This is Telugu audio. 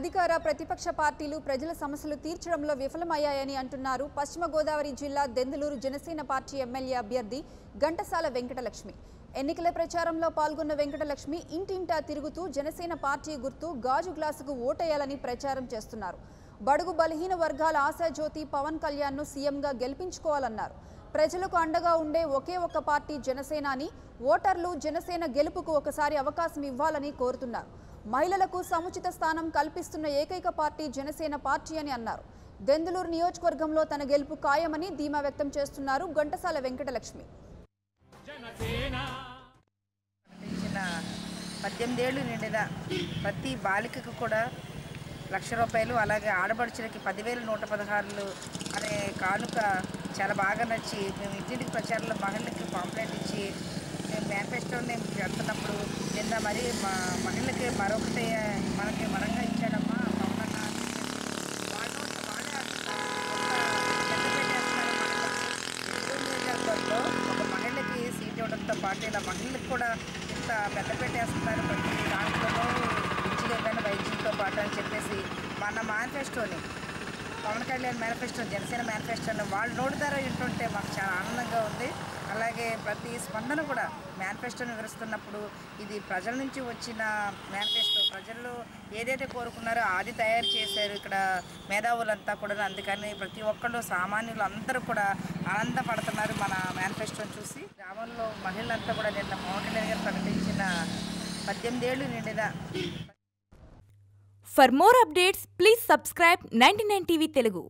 అధికార ప్రతిపక్ష పార్టీలు ప్రజల సమస్యలు తీర్చడంలో విఫలమయ్యాయని అంటున్నారు పశ్చిమ గోదావరి జిల్లా దెందులూరు జనసేన పార్టీ ఎమ్మెల్యే అభ్యర్థి ఘంటసాల వెంకటలక్ష్మి. ఎన్నికల ప్రచారంలో పాల్గొన్న వెంకటలక్ష్మి ఇంటింటా తిరుగుతూ జనసేన పార్టీ గుర్తు గాజు గ్లాసుకు ఓటేయాలని ప్రచారం చేస్తున్నారు. బడుగు బలహీన వర్గాల ఆశాజ్యోతి పవన్ కళ్యాణ్ను సీఎంగా గెలిపించుకోవాలన్నారు. ప్రజలకు అండగా ఉండే ఒకే ఒక్క పార్టీ జనసేన అని, ఓటర్లు జనసేన గెలుపుకు ఒకసారి అవకాశం ఇవ్వాలని కోరుతున్నారు. మహిళలకు సముచిత స్థానం కల్పిస్తున్న ఏకైక పార్టీ జనసేన పార్టీ అని అన్నారు. దెందులూరు నియోజకవర్గంలో తన గెలుపు ఖాయమని ధీమా వ్యక్తం చేస్తున్నారు ఘంటసాల వెంకటలక్ష్మి. 18 ఏళ్ళు నిండిన ప్రతి బాలికకు కూడా ₹1,00,000, అలాగే ఆడపడుచులకి 10,116 అనే కానుక చాలా బాగా నచ్చి మేము ఇంటింటికి ప్రచారంలో మహిళలకి పాంప్లెట్ ఇచ్చి మేము మేనిఫెస్టోని వెళ్తున్నప్పుడు నిన్న మరి మా మహిళలకి మరొకటి మనకి మనంగా ఇచ్చాడమ్మా పవన్ అన్న. వాళ్ళు ఒక మహిళకి సీట్ ఇవ్వడంతో పాటు ఇలా మహిళలకు కూడా ఇంత పెద్దపేట వేస్తున్నారు. ప్రతి దాంట్లోనూ విద్యగా వైద్యంతో పాటు అని చెప్పేసి మన మేనిఫెస్టోని, పవన్ కళ్యాణ్ మేనిఫెస్టో, జనసేన మేనిఫెస్టోని వాళ్ళు నోటి ద్వారా వింటుంటే మాకు చాలా ఆనందంగా ఉంది. అలాగే ప్రతి స్పందన కూడా మేనిఫెస్టోని వివరిస్తున్నప్పుడు ఇది ప్రజల నుంచి వచ్చిన మేనిఫెస్టో, ప్రజల్లో ఏదైతే కోరుకున్నారో అది తయారు చేశారు ఇక్కడ మేధావులంతా కూడా. అందుకని ప్రతి ఒక్కళ్ళు సామాన్యులు అందరూ కూడా ఆనందపడుతున్నారు మన మేనిఫెస్టోని చూసి. గ్రామంలో మహిళలంతా కూడా నిన్న పవన్ కళ్యాణ్ గారు ప్రకటించిన 18 ఏళ్ళు నిండిన. For more updates, please subscribe 99 TV Telugu.